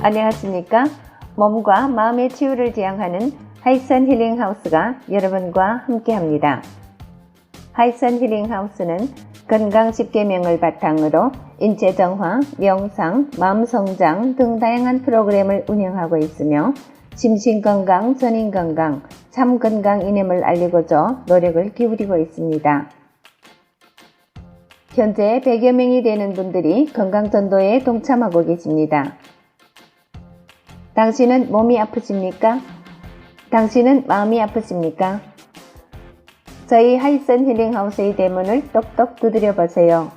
안녕하십니까? 몸과 마음의 치유를 지향하는 하이선 힐링하우스가 여러분과 함께합니다. 하이선 힐링하우스는 건강 10계명을 바탕으로 인체 정화, 명상, 마음 성장 등 다양한 프로그램을 운영하고 있으며 심신건강, 전인건강, 참건강 이념을 알리고자 노력을 기울이고 있습니다. 현재 100여 명이 되는 분들이 건강전도에 동참하고 계십니다. 당신은 몸이 아프십니까? 당신은 마음이 아프십니까? 저희 하이선 힐링하우스의 대문을 똑똑 두드려 보세요.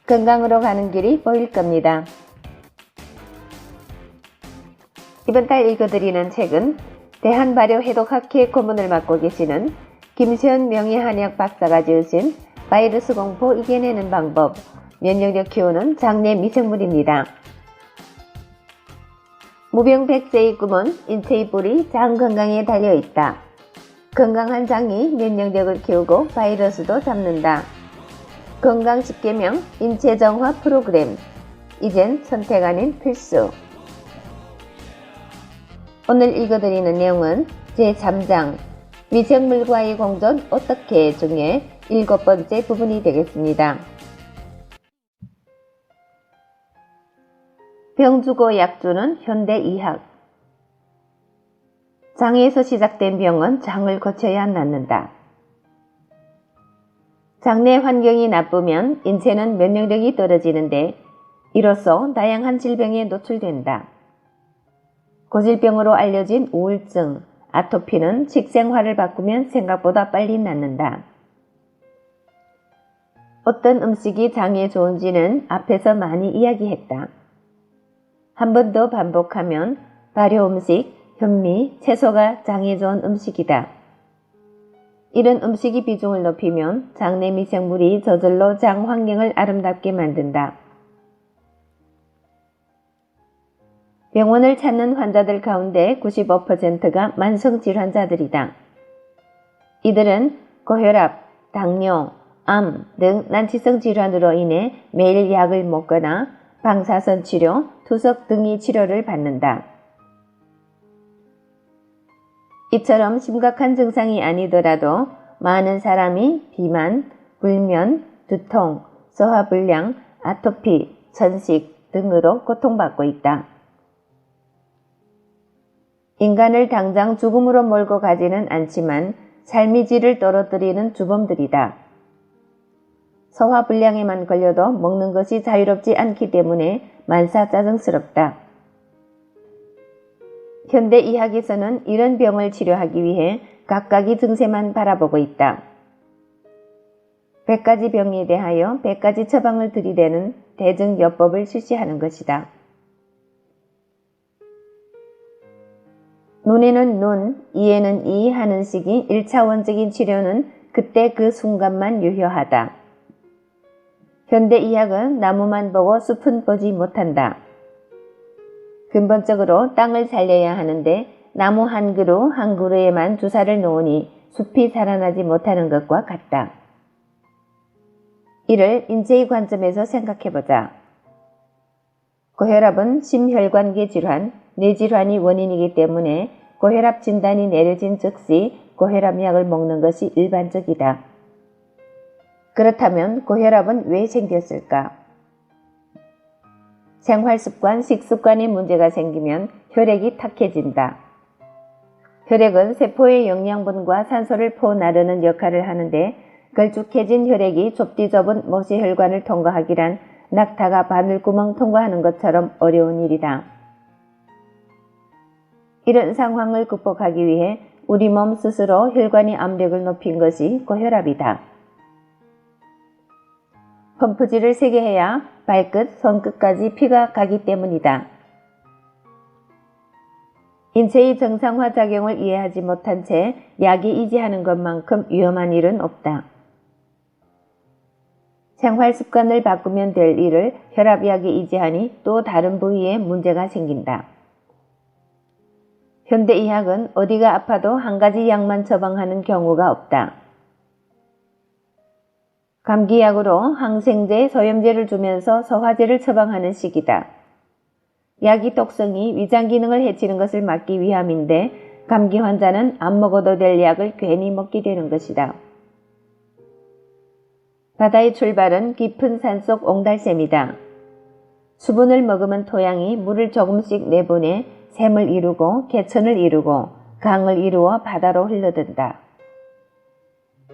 건강으로 가는 길이 보일 겁니다. 이번 달 읽어드리는 책은 대한발효해독학회 고문을 맡고 계시는 김세현 명예한의학 박사가 지으신 바이러스 공포 이겨내는 방법, 면역력 키우는 장내 미생물입니다. 무병백제의 꿈은 인체의 뿌리 장 건강에 달려있다. 건강한 장이 면역력을 키우고 바이러스도 잡는다. 건강 10계명 인체 정화 프로그램. 이젠 선택 아닌 필수. 오늘 읽어드리는 내용은 제3장 미생물과의 공존 어떻게 중에 7번째 부분이 되겠습니다. 병 주고 약 주는 현대의학. 장에서 시작된 병은 장을 거쳐야 낫는다. 장내 환경이 나쁘면 인체는 면역력이 떨어지는데 이로써 다양한 질병에 노출된다. 고질병으로 알려진 우울증, 아토피는 식생활을 바꾸면 생각보다 빨리 낫는다. 어떤 음식이 장에 좋은지는 앞에서 많이 이야기했다. 한 번 더 반복하면 발효 음식, 현미, 채소가 장에 좋은 음식이다. 이런 음식의 비중을 높이면 장내 미생물이 저절로 장 환경을 아름답게 만든다. 병원을 찾는 환자들 가운데 95%가 만성질환자들이다. 이들은 고혈압, 당뇨, 암 등 난치성 질환으로 인해 매일 약을 먹거나 방사선 치료, 투석 등의 치료를 받는다. 이처럼 심각한 증상이 아니더라도 많은 사람이 비만, 불면, 두통, 소화불량, 아토피, 천식 등으로 고통받고 있다. 인간을 당장 죽음으로 몰고 가지는 않지만 삶의 질을 떨어뜨리는 주범들이다. 소화불량에만 걸려도 먹는 것이 자유롭지 않기 때문에 만사 짜증스럽다. 현대의학에서는 이런 병을 치료하기 위해 각각의 증세만 바라보고 있다. 100가지 병에 대하여 100가지 처방을 들이대는 대증요법을 실시하는 것이다. 눈에는 눈, 이에는 이 하는 식이 1차원적인 치료는 그때 그 순간만 유효하다. 현대의학은 나무만 보고 숲은 보지 못한다. 근본적으로 땅을 살려야 하는데 나무 한 그루 한 그루에만 주사를 놓으니 숲이 살아나지 못하는 것과 같다. 이를 인체의 관점에서 생각해보자. 고혈압은 심혈관계 질환, 뇌질환이 원인이기 때문에 고혈압 진단이 내려진 즉시 고혈압약을 먹는 것이 일반적이다. 그렇다면 고혈압은 왜 생겼을까? 생활습관, 식습관에 문제가 생기면 혈액이 탁해진다. 혈액은 세포의 영양분과 산소를 퍼나르는 역할을 하는데 걸쭉해진 혈액이 좁디 좁은 모세혈관을 통과하기란 낙타가 바늘구멍 통과하는 것처럼 어려운 일이다. 이런 상황을 극복하기 위해 우리 몸 스스로 혈관의 압력을 높인 것이 고혈압이다. 펌프질을 세게 해야 발끝, 손끝까지 피가 가기 때문이다. 인체의 정상화 작용을 이해하지 못한 채 약이 이지하는 것만큼 위험한 일은 없다. 생활 습관을 바꾸면 될 일을 혈압약이 이지하니 또 다른 부위에 문제가 생긴다. 현대의학은 어디가 아파도 한 가지 약만 처방하는 경우가 없다. 감기약으로 항생제, 소염제를 주면서 소화제를 처방하는 시기다. 약이 독성이 위장 기능을 해치는 것을 막기 위함인데 감기 환자는 안 먹어도 될 약을 괜히 먹게 되는 것이다. 바다의 출발은 깊은 산속 옹달샘이다. 수분을 머금은 토양이 물을 조금씩 내보내 샘을 이루고 개천을 이루고 강을 이루어 바다로 흘러든다.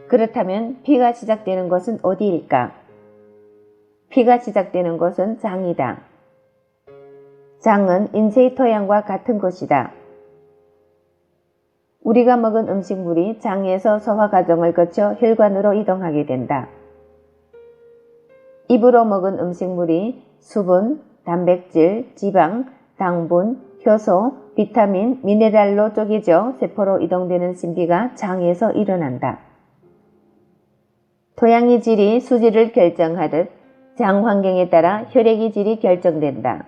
그렇다면 피가 시작되는 곳은 어디일까? 피가 시작되는 곳은 장이다. 장은 인체의 토양과 같은 곳이다. 우리가 먹은 음식물이 장에서 소화 과정을 거쳐 혈관으로 이동하게 된다. 입으로 먹은 음식물이 수분, 단백질, 지방, 당분, 효소, 비타민, 미네랄로 쪼개져 세포로 이동되는 신비가 장에서 일어난다. 토양의 질이 수질을 결정하듯 장 환경에 따라 혈액의 질이 결정된다.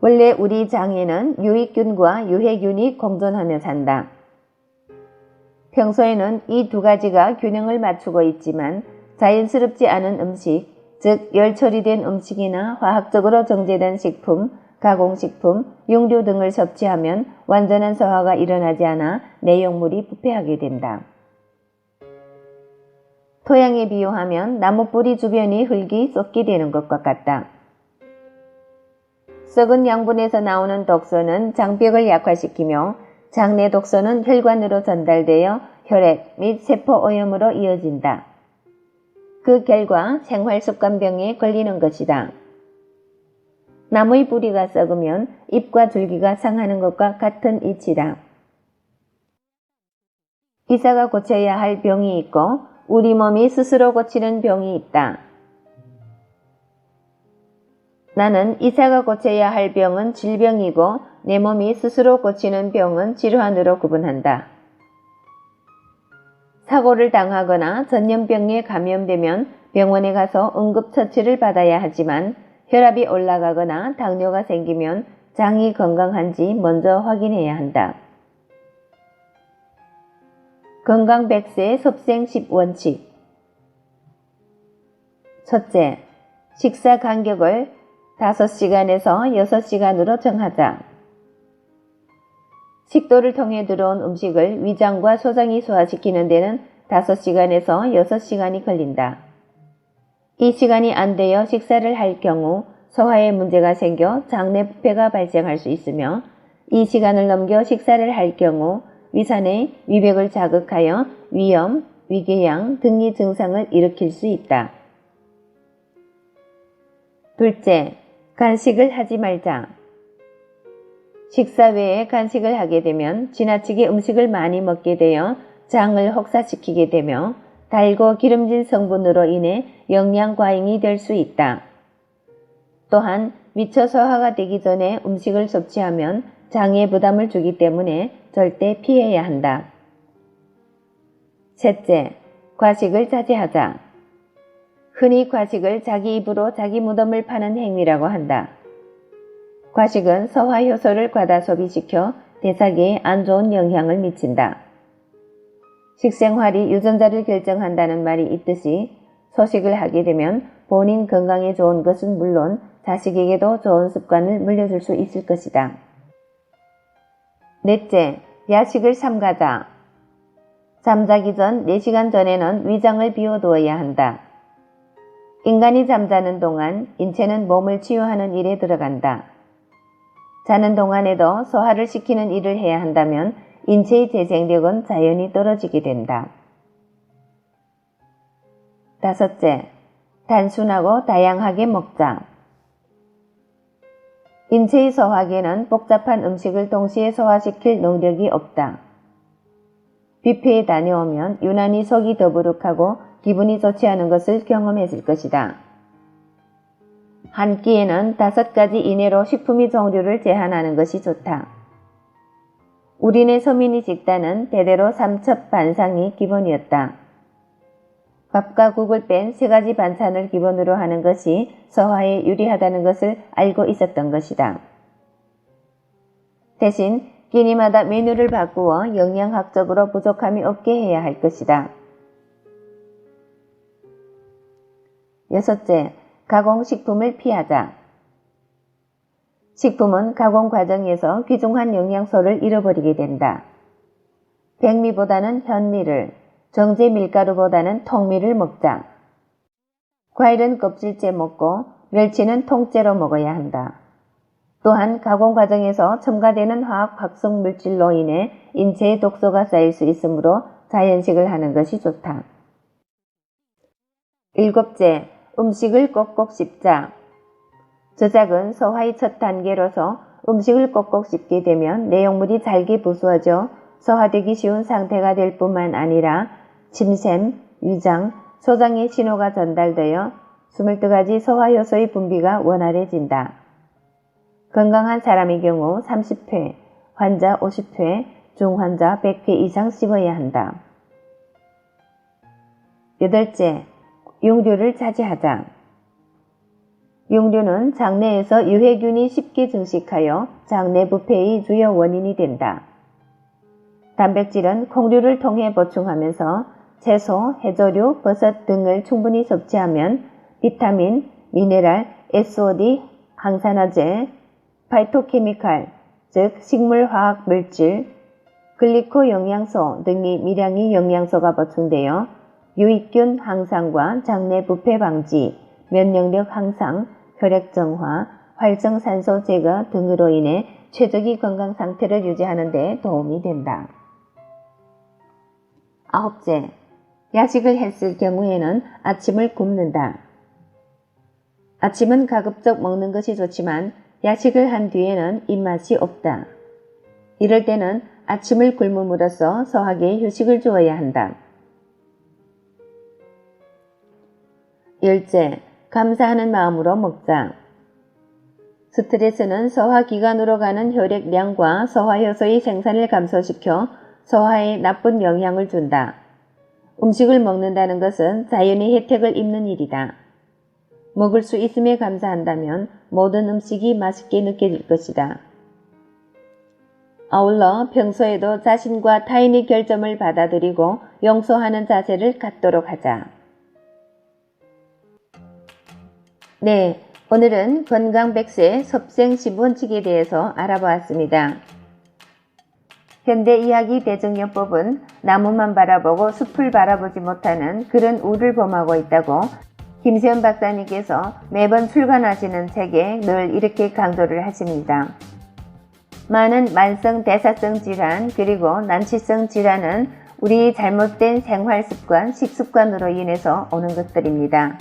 원래 우리 장에는 유익균과 유해균이 공존하며 산다. 평소에는 이 두 가지가 균형을 맞추고 있지만 자연스럽지 않은 음식, 즉 열 처리된 음식이나 화학적으로 정제된 식품, 가공식품, 용료 등을 섭취하면 완전한 소화가 일어나지 않아 내용물이 부패하게 된다. 토양에 비유하면 나무 뿌리 주변이 흙이 썩게 되는 것과 같다. 썩은 양분에서 나오는 독소는 장벽을 약화시키며 장내 독소는 혈관으로 전달되어 혈액 및 세포 오염으로 이어진다. 그 결과 생활습관병에 걸리는 것이다. 나무의 뿌리가 썩으면 잎과 줄기가 상하는 것과 같은 이치다. 의사가 고쳐야 할 병이 있고 우리 몸이 스스로 고치는 병이 있다. 나는 의사가 고쳐야 할 병은 질병이고 내 몸이 스스로 고치는 병은 질환으로 구분한다. 사고를 당하거나 전염병에 감염되면 병원에 가서 응급처치를 받아야 하지만 혈압이 올라가거나 당뇨가 생기면 장이 건강한지 먼저 확인해야 한다. 건강 100세 섭생 10원칙. 첫째, 식사 간격을 5시간에서 6시간으로 정하자. 식도를 통해 들어온 음식을 위장과 소장이 소화시키는 데는 5시간에서 6시간이 걸린다. 이 시간이 안 되어 식사를 할 경우 소화에 문제가 생겨 장내 부패가 발생할 수 있으며 이 시간을 넘겨 식사를 할 경우 위산의 위백을 자극하여 위염, 위궤양 등의 증상을 일으킬 수 있다. 둘째, 간식을 하지 말자. 식사 외에 간식을 하게 되면 지나치게 음식을 많이 먹게 되어 장을 혹사시키게 되며 달고 기름진 성분으로 인해 영양 과잉이 될 수 있다. 또한 미처 소화가 되기 전에 음식을 섭취하면 장에 부담을 주기 때문에 절대 피해야 한다. 셋째, 과식을 자제하자. 흔히 과식을 자기 입으로 자기 무덤을 파는 행위라고 한다. 과식은 소화 효소를 과다 소비시켜 대사기에 안 좋은 영향을 미친다. 식생활이 유전자를 결정한다는 말이 있듯이 소식을 하게 되면 본인 건강에 좋은 것은 물론 자식에게도 좋은 습관을 물려줄 수 있을 것이다. 넷째, 야식을 삼가자. 잠자기 전 4시간 전에는 위장을 비워두어야 한다. 인간이 잠자는 동안 인체는 몸을 치유하는 일에 들어간다. 자는 동안에도 소화를 시키는 일을 해야 한다면 인체의 재생력은 자연히 떨어지게 된다. 다섯째, 단순하고 다양하게 먹자. 인체의 소화기에는 복잡한 음식을 동시에 소화시킬 능력이 없다. 뷔페에 다녀오면 유난히 속이 더부룩하고 기분이 좋지 않은 것을 경험했을 것이다. 한 끼에는 5가지 이내로 식품의 종류를 제한하는 것이 좋다. 우리네 서민의 식단은 대대로 삼첩 반상이 기본이었다. 밥과 국을 뺀 3가지 반찬을 기본으로 하는 것이 소화에 유리하다는 것을 알고 있었던 것이다. 대신 끼니마다 메뉴를 바꾸어 영양학적으로 부족함이 없게 해야 할 것이다. 여섯째, 가공식품을 피하자. 식품은 가공 과정에서 귀중한 영양소를 잃어버리게 된다. 백미보다는 현미를, 정제 밀가루보다는 통밀을 먹자. 과일은 껍질째 먹고 멸치는 통째로 먹어야 한다. 또한 가공 과정에서 첨가되는 화학 합성 물질로 인해 인체에 독소가 쌓일 수 있으므로 자연식을 하는 것이 좋다. 7째, 음식을 꼭꼭 씹자. 저작은 소화의 첫 단계로서 음식을 꼭꼭 씹게 되면 내용물이 잘게 부수어져 소화되기 쉬운 상태가 될 뿐만 아니라 침샘, 위장, 소장의 신호가 전달되어 22가지 소화효소의 분비가 원활해진다. 건강한 사람의 경우 30회, 환자 50회, 중환자 100회 이상 씹어야 한다. 8째, 융류를 자제하자. 융류는 장내에서 유해균이 쉽게 증식하여 장내 부패의 주요 원인이 된다. 단백질은 콩류를 통해 보충하면서 채소, 해조류, 버섯 등을 충분히 섭취하면 비타민, 미네랄, SOD, 항산화제, 파이토케미칼, 즉 식물화학 물질, 글리코 영양소 등의 미량의 영양소가 보충되어 유익균 항상과 장내 부패 방지, 면역력 향상, 혈액 정화, 활성산소 제거 등으로 인해 최적의 건강 상태를 유지하는 데 도움이 된다. 9째, 야식을 했을 경우에는 아침을 굶는다. 아침은 가급적 먹는 것이 좋지만 야식을 한 뒤에는 입맛이 없다. 이럴 때는 아침을 굶음으로써 소화기에 휴식을 주어야 한다. 10째, 감사하는 마음으로 먹자. 스트레스는 소화기관으로 가는 혈액량과 소화효소의 생산을 감소시켜 소화에 나쁜 영향을 준다. 음식을 먹는다는 것은 자연의 혜택을 입는 일이다. 먹을 수 있음에 감사한다면 모든 음식이 맛있게 느껴질 것이다. 아울러 평소에도 자신과 타인의 결점을 받아들이고 용서하는 자세를 갖도록 하자. 네, 오늘은 건강 100세 섭생 10원칙에 대해서 알아보았습니다. 현대 이야기 대증요법은 나무만 바라보고 숲을 바라보지 못하는 그런 우를 범하고 있다고 김세현 박사님께서 매번 출간하시는 책에 늘 이렇게 강조를 하십니다. 많은 만성 대사성 질환 그리고 난치성 질환은 우리의 잘못된 생활습관, 식습관으로 인해서 오는 것들입니다.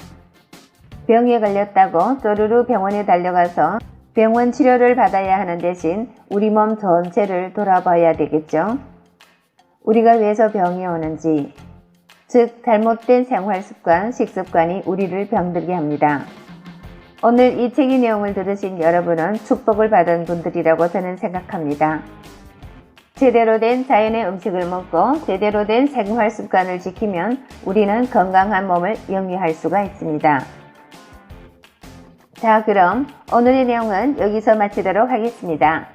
병에 걸렸다고 쪼르르 병원에 달려가서 병원 치료를 받아야 하는 대신 우리 몸 전체를 돌아봐야 되겠죠. 우리가 왜서 병이 오는지, 즉 잘못된 생활습관, 식습관이 우리를 병들게 합니다. 오늘 이 책의 내용을 들으신 여러분은 축복을 받은 분들이라고 저는 생각합니다. 제대로 된 자연의 음식을 먹고 제대로 된 생활습관을 지키면 우리는 건강한 몸을 영위할 수가 있습니다. 자, 그럼 오늘의 내용은 여기서 마치도록 하겠습니다.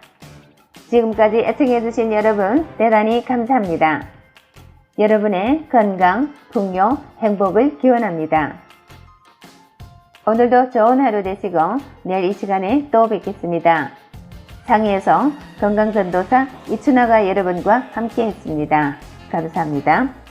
지금까지 애청해주신 여러분 대단히 감사합니다. 여러분의 건강, 풍요, 행복을 기원합니다. 오늘도 좋은 하루 되시고 내일 이 시간에 또 뵙겠습니다. 장애에서 건강전도사 이춘아가 여러분과 함께 했습니다. 감사합니다.